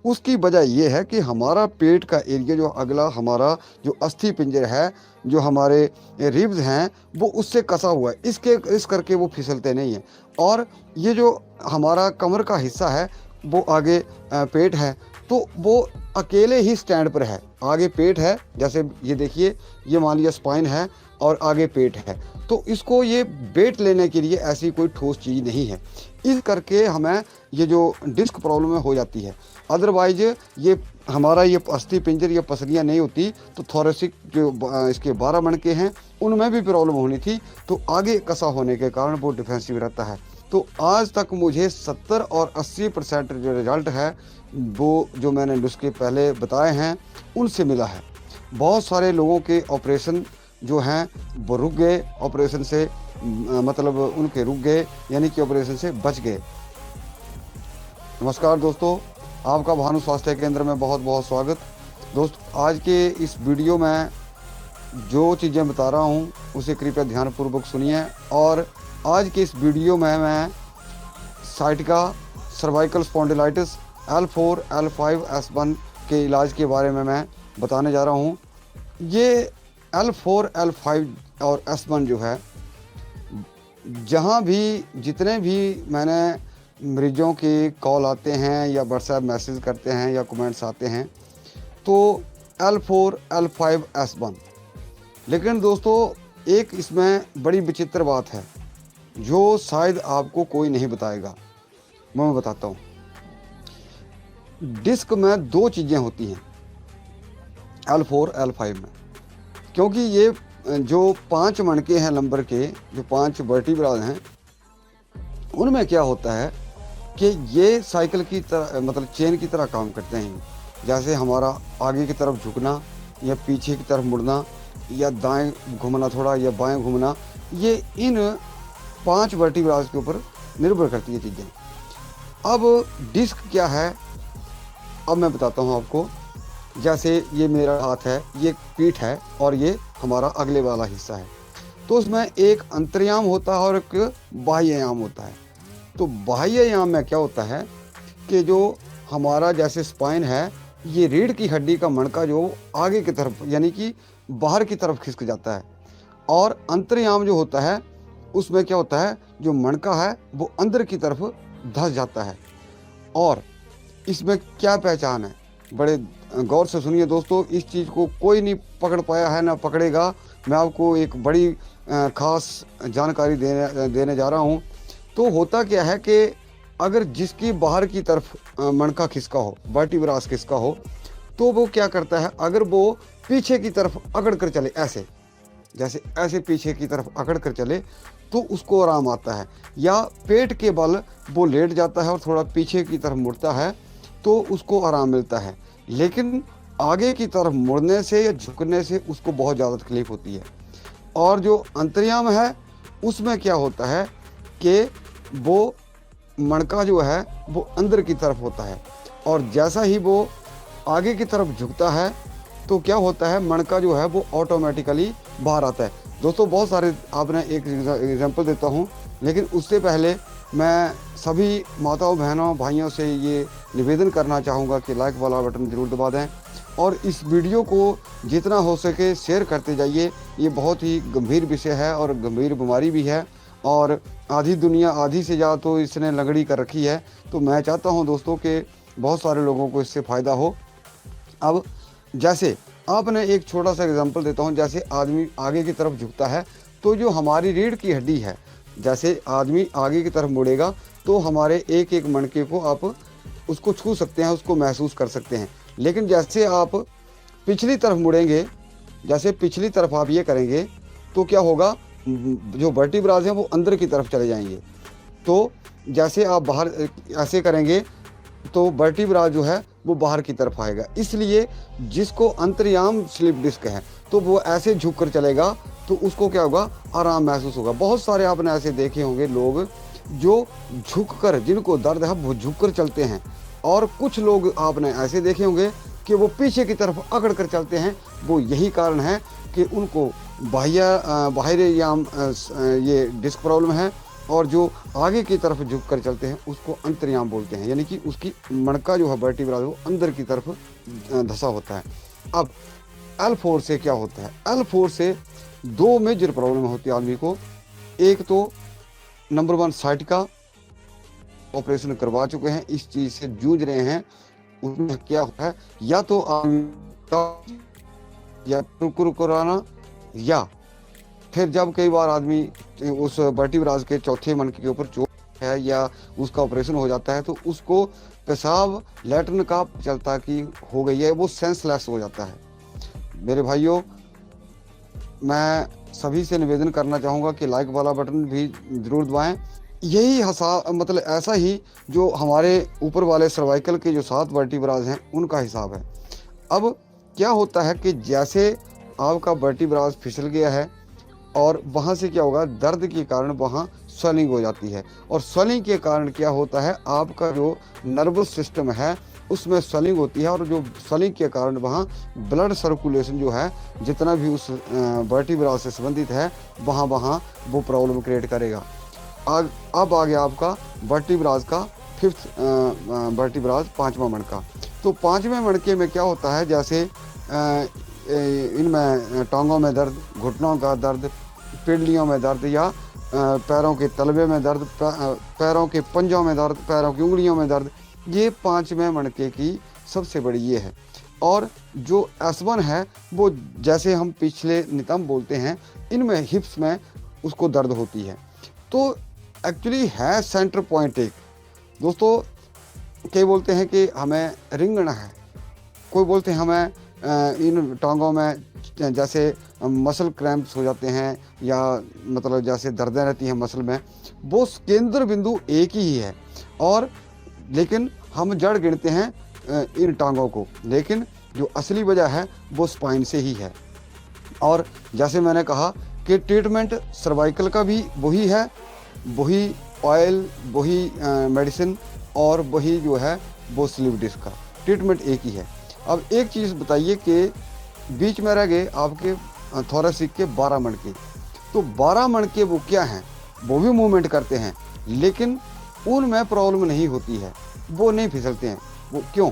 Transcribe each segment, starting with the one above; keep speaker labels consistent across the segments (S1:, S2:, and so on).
S1: उसकी वजह ये है कि हमारा पेट का एरिया जो अगला हमारा जो अस्थि पिंजर है, जो हमारे रिब्स हैं, वो उससे कसा हुआ है, इस करके वो फिसलते नहीं हैं। और ये जो हमारा कमर का हिस्सा है वो आगे पेट है, तो वो अकेले ही स्टैंड पर है। आगे पेट है, जैसे ये देखिए, ये मान लिया स्पाइन है और आगे पेट है, तो इसको ये वेट लेने के लिए ऐसी कोई ठोस चीज़ नहीं है। इस करके हमें ये जो डिस्क प्रॉब्लम हो जाती है। अदरवाइज ये हमारा ये अस्थि पिंजर, ये पसलियाँ नहीं होती तो थोरेसिक जो इसके 12 मणके हैं उनमें भी प्रॉब्लम होनी थी, तो आगे कसा होने के कारण वो डिफेंसिव रहता है। तो आज तक मुझे 70 और 80% जो रिज़ल्ट है वो जो मैंने नुस्खे पहले बताए हैं उनसे मिला है। बहुत सारे लोगों के ऑपरेशन जो हैं वो रुक गए, ऑपरेशन से मतलब उनके रुक गए, यानी कि ऑपरेशन से बच गए। नमस्कार दोस्तों, आपका भानु स्वास्थ्य केंद्र में बहुत बहुत स्वागत। दोस्तों, आज के इस वीडियो में जो चीज़ें बता रहा हूँ उसे कृपया ध्यानपूर्वक सुनिए। और आज के इस वीडियो में मैं sciatica, cervical spondylitis, L4, L5, S1 के इलाज के बारे में मैं बताने जा रहा हूँ। ये L4, L5 और S1 जो है, जहाँ भी जितने भी मैंने मरीजों के कॉल आते हैं या व्हाट्सएप मैसेज करते हैं या कमेंट्स आते हैं, तो L4, L5, S1। लेकिन दोस्तों, एक इसमें बड़ी विचित्र बात है जो शायद आपको कोई नहीं बताएगा, मैं बताता हूँ। डिस्क में दो चीज़ें होती हैं L4, L5 में, क्योंकि ये जो 5 मणके हैं लंबर के, जो 5 वर्टिब्राल हैं, उनमें क्या होता है कि ये साइकिल की तरह, मतलब चेन की तरह काम करते हैं। जैसे हमारा आगे की तरफ झुकना या पीछे की तरफ मुड़ना या दाएं घूमना थोड़ा या बाएं घूमना, ये इन 5 वर्टिब्राल्स के ऊपर निर्भर करती है चीज़ें। अब डिस्क क्या है, अब मैं बताता हूँ आपको। जैसे ये मेरा हाथ है, ये पीठ है और ये हमारा अगले वाला हिस्सा है, तो उसमें एक अंतर्याम होता है और एक बाह्ययाम होता है। तो बाह्ययाम में क्या होता है कि जो हमारा जैसे स्पाइन है, ये रीढ़ की हड्डी का मणका जो आगे की तरफ यानी कि बाहर की तरफ खिसक जाता है, और अंतर्याम जो होता है उसमें क्या होता है, जो मणका है वो अंदर की तरफ धंस जाता है। और इसमें क्या पहचान है, बड़े गौर से सुनिए दोस्तों, इस चीज़ को कोई नहीं पकड़ पाया है ना पकड़ेगा। मैं आपको एक बड़ी ख़ास जानकारी देने जा रहा हूँ। तो होता क्या है कि अगर जिसकी बाहर की तरफ मणका खिसका हो, वर्टिब्रास खिसका हो, तो वो क्या करता है, अगर वो पीछे की तरफ अकड़ कर चले, ऐसे जैसे ऐसे पीछे की तरफ अकड़ कर चले, तो उसको आराम आता है। या पेट के बल वो लेट जाता है और थोड़ा पीछे की तरफ मुड़ता है, तो उसको आराम मिलता है। लेकिन आगे की तरफ मुड़ने से या झुकने से उसको बहुत ज़्यादा तकलीफ होती है। और जो अंतर्याम है उसमें क्या होता है कि वो मणका जो है वो अंदर की तरफ होता है, और जैसा ही वो आगे की तरफ झुकता है तो क्या होता है, मणका जो है वो ऑटोमेटिकली बाहर आता है। दोस्तों, बहुत सारे, आपने एक एग्जांपल देता हूँ, लेकिन उससे पहले मैं सभी माताओं, बहनों, भाइयों से ये निवेदन करना चाहूँगा कि लाइक वाला बटन ज़रूर दबा दें और इस वीडियो को जितना हो सके शेयर करते जाइए। ये बहुत ही गंभीर विषय है और गंभीर बीमारी भी है, और आधी दुनिया, आधी से ज़्यादा तो इसने लगड़ी कर रखी है। तो मैं चाहता हूँ दोस्तों कि बहुत सारे लोगों को इससे फ़ायदा हो। अब जैसे आपने एक छोटा सा एग्जांपल देता हूँ, जैसे आदमी आगे की तरफ झुकता है तो जो हमारी रीढ़ की हड्डी है, जैसे आदमी आगे की तरफ मुड़ेगा तो हमारे एक एक मणके को आप उसको छू सकते हैं, उसको महसूस कर सकते हैं। लेकिन जैसे आप पिछली तरफ मुड़ेंगे, जैसे पिछली तरफ आप ये करेंगे, तो क्या होगा, जो वर्टिब्रास हैं वो अंदर की तरफ चले जाएंगे। तो जैसे आप बाहर ऐसे करेंगे तो वर्टिब्रा जो है वो बाहर की तरफ आएगा। इसलिए जिसको अंतर्याम स्लिप डिस्क है तो वो ऐसे झुक कर चलेगा, तो उसको क्या होगा, आराम महसूस होगा। बहुत सारे आपने ऐसे देखे होंगे लोग जो झुककर, जिनको दर्द है वो झुककर चलते हैं, और कुछ लोग आपने ऐसे देखे होंगे कि वो पीछे की तरफ अकड़ कर चलते हैं। वो यही कारण है कि उनको बाह्ययाम ये डिस्क प्रॉब्लम है, और जो आगे की तरफ झुक कर चलते हैं उसको अंतर्याम बोलते हैं, यानी कि उसकी मणका जो है वर्टिब्रा वो अंदर की तरफ धंसा होता है। अब L4 से क्या होता है? L4 से दो मेजर प्रॉब्लम होती है आदमी को। एक तो नंबर 1 साइटिका, ऑपरेशन करवा चुके हैं, इस चीज़ से जूझ रहे हैं, उसमें क्या होता है या तो या कुरकुराना, या फिर जब कई बार आदमी उस वर्टिब्रास के चौथे मनके के ऊपर चोट है या उसका ऑपरेशन हो जाता है तो उसको पेशाब लैट्रिन का चलता कि हो गई है, वो सेंसलेस हो जाता है। मेरे भाइयों, मैं सभी से निवेदन करना चाहूँगा कि लाइक वाला बटन भी ज़रूर दबाएं। यही मतलब ऐसा ही जो हमारे ऊपर वाले सर्वाइकल के जो 7 वर्टिब्रास हैं उनका हिसाब है। अब क्या होता है कि जैसे आपका वर्टिब्रास फिसल गया है और वहाँ से क्या होगा, दर्द के कारण वहाँ स्वेलिंग हो जाती है, और स्वेलिंग के कारण क्या होता है, आपका जो नर्वस सिस्टम है उसमें स्वेलिंग होती है, और जो स्वेलिंग के कारण वहाँ ब्लड सर्कुलेशन जो है जितना भी उस वर्टिब्रास से संबंधित है वहाँ वो प्रॉब्लम क्रिएट करेगा। अब आ गया आपका वर्टिब्रास का 5th वर्टिब्रास, 5वां मणका। तो 5वें मणके में क्या होता है, जैसे इनमें टांगों में दर्द, घुटनों का दर्द, पिंडलियों में दर्द, या पैरों के तलवे में दर्द, पैरों के पंजों में दर्द, पैरों की उंगलियों में दर्द, ये 5वें मणके की सबसे बड़ी ये है। और जो S1 है वो जैसे हम पिछले नितंब बोलते हैं, इनमें हिप्स में उसको दर्द होती है। तो एक्चुअली है सेंटर पॉइंट एक। दोस्तों, कई बोलते हैं कि हमें रिंगना है, कोई बोलते हैं हमें इन टांगों में जैसे मसल क्रैम्प्स हो जाते हैं, या मतलब जैसे दर्दें रहती हैं मसल में, वो केंद्र बिंदु एक ही है, और लेकिन हम जड़ गिनते हैं इन टांगों को, लेकिन जो असली वजह है वो स्पाइन से ही है। और जैसे मैंने कहा कि ट्रीटमेंट सर्वाइकल का भी वही है, वही ऑयल, वही मेडिसिन, और वही जो है वो स्लीप डिस्क का ट्रीटमेंट एक ही है। अब एक चीज़ बताइए कि बीच में रह गए आपके थोरेसिक के 12 मणके। तो 12 मणके वो क्या हैं, वो भी मूवमेंट करते हैं, लेकिन उनमें प्रॉब्लम नहीं होती है, वो नहीं फिसलते हैं। वो क्यों?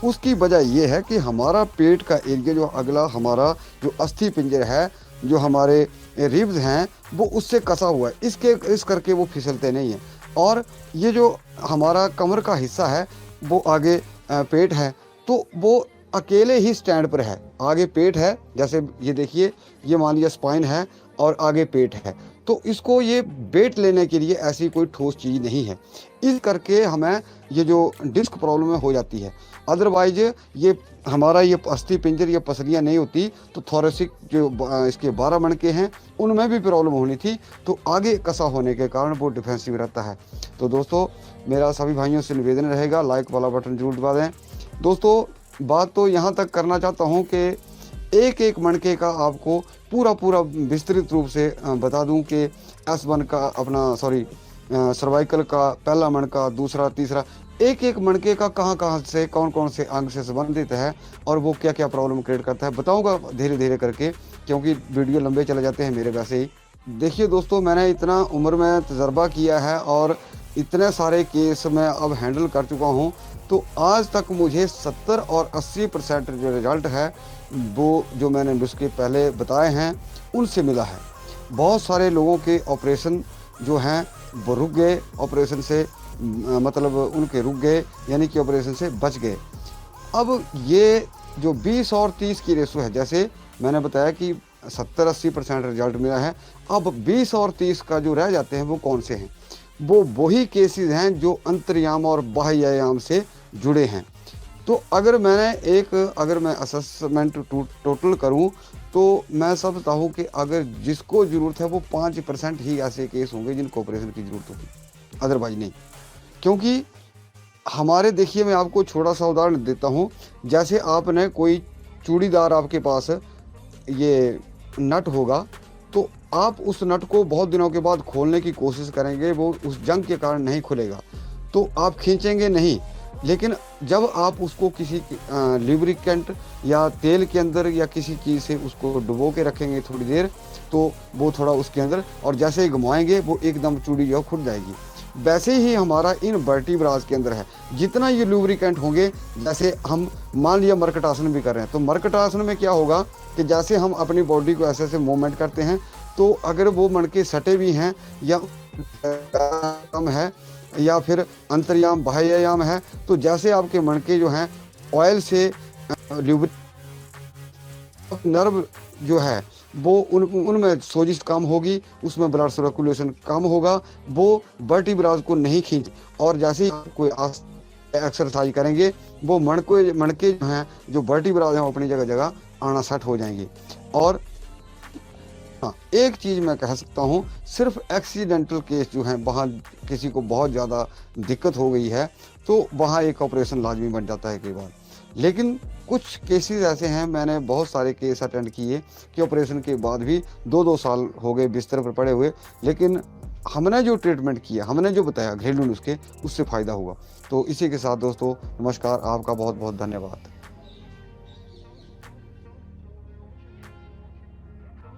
S1: उसकी वजह ये है कि हमारा पेट का एरिया, जो अगला हमारा जो अस्थि पिंजर है, जो हमारे रिब्स हैं, वो उससे कसा हुआ है, इस करके वो फिसलते नहीं हैं। और ये जो हमारा कमर का हिस्सा है वो आगे पेट है, तो वो अकेले ही स्टैंड पर है। आगे पेट है, जैसे ये देखिए, ये मान लिया स्पाइन है और आगे पेट है, तो इसको ये वेट लेने के लिए ऐसी कोई ठोस चीज़ नहीं है, इस करके हमें ये जो डिस्क प्रॉब्लम हो जाती है। अदरवाइज ये हमारा ये अस्थि पिंजर, ये पसलियाँ नहीं होती तो थोरेसिक जो इसके 12 मणके हैं उनमें भी प्रॉब्लम होनी थी, तो आगे कसा होने के कारण वो डिफेंसिव रहता है। तो दोस्तों, मेरा सभी भाइयों से निवेदन रहेगा, लाइक वाला बटन जरूर दबा दें। दोस्तों, बात तो यहाँ तक करना चाहता हूँ कि एक एक मणके का आपको पूरा विस्तृत रूप से बता दूं कि S1 का अपना सर्वाइकल का पहला मणका, दूसरा, तीसरा, एक एक मणके का कहाँ से कौन से अंग से संबंधित है और वो क्या क्या प्रॉब्लम क्रिएट करता है, बताऊंगा धीरे धीरे करके, क्योंकि वीडियो लंबे चले जाते हैं मेरे वैसे ही। देखिए दोस्तों, मैंने इतना उम्र में तजर्बा किया है और इतने सारे केस मैं अब हैंडल कर चुका हूँ, तो आज तक मुझे 70 और 80% जो रिज़ल्ट है वो जो मैंने नुस्खे पहले बताए हैं उनसे मिला है। बहुत सारे लोगों के ऑपरेशन जो हैं वो रुक गए, ऑपरेशन से मतलब उनके रुक गए, यानी कि ऑपरेशन से बच गए। अब ये जो 20 और 30 की रेशो है, जैसे मैंने बताया कि 70-80% रिजल्ट मिला है, अब 20 और 30 का जो रह जाते हैं वो कौन से हैं? वो वही केसेस हैं जो अंतर्याम और बाह्यायाम से जुड़े हैं। तो अगर मैं असेसमेंट टोटल करूं तो मैं समझता हूं कि अगर जिसको ज़रूरत है वो 5% ही ऐसे केस होंगे जिनको ऑपरेशन की ज़रूरत होगी, अदरवाइज नहीं। क्योंकि हमारे, देखिए मैं आपको छोटा सा उदाहरण देता हूँ, जैसे आपने कोई चूड़ीदार, आपके पास ये नट होगा, तो आप उस नट को बहुत दिनों के बाद खोलने की कोशिश करेंगे, वो उस जंग के कारण नहीं खुलेगा, तो आप खींचेंगे नहीं, लेकिन जब आप उसको किसी लिब्रिकेंट या तेल के अंदर या किसी चीज़ से उसको डुबो के रखेंगे थोड़ी देर, तो वो थोड़ा उसके अंदर, और जैसे ही घुमाएंगे वो एकदम चूड़ी जो खुद जाएगी। वैसे ही हमारा इन वर्टिब्रास के अंदर है, जितना ये लुब्रिकेंट होंगे, जैसे हम मान लिया मरकट आसन भी कर रहे हैं, तो मरकट आसन में क्या होगा कि जैसे हम अपनी बॉडी को ऐसे ऐसे मूवमेंट करते हैं, तो अगर वो मणके सटे भी हैं या कम है या फिर अंतर्याम बाह्ययाम है, तो जैसे आपके मणके जो हैं ऑयल से नर्व जो है वो उनमें सोजिश कम होगी, उसमें ब्लड सर्कुलेशन कम होगा, वो वर्टिब्रास को नहीं खींच, और जैसे ही कोई एक्सरसाइज करेंगे वो मणके जो हैं, जो वर्टिब्रास हैं, अपनी जगह जगह आना सेट हो जाएंगे। और हाँ, एक चीज़ मैं कह सकता हूँ, सिर्फ एक्सीडेंटल केस जो हैं, वहाँ किसी को बहुत ज़्यादा दिक्कत हो गई है, तो वहाँ एक ऑपरेशन लाजमी बन जाता है कई बार। लेकिन कुछ केसेस ऐसे हैं, मैंने बहुत सारे केस अटेंड किए कि ऑपरेशन के बाद भी 2-2 साल हो गए बिस्तर पर पड़े हुए, लेकिन हमने जो ट्रीटमेंट किया, हमने जो बताया घरेलू नुस्खे, उससे फ़ायदा हुआ। तो इसी के साथ दोस्तों, नमस्कार, आपका बहुत बहुत धन्यवाद।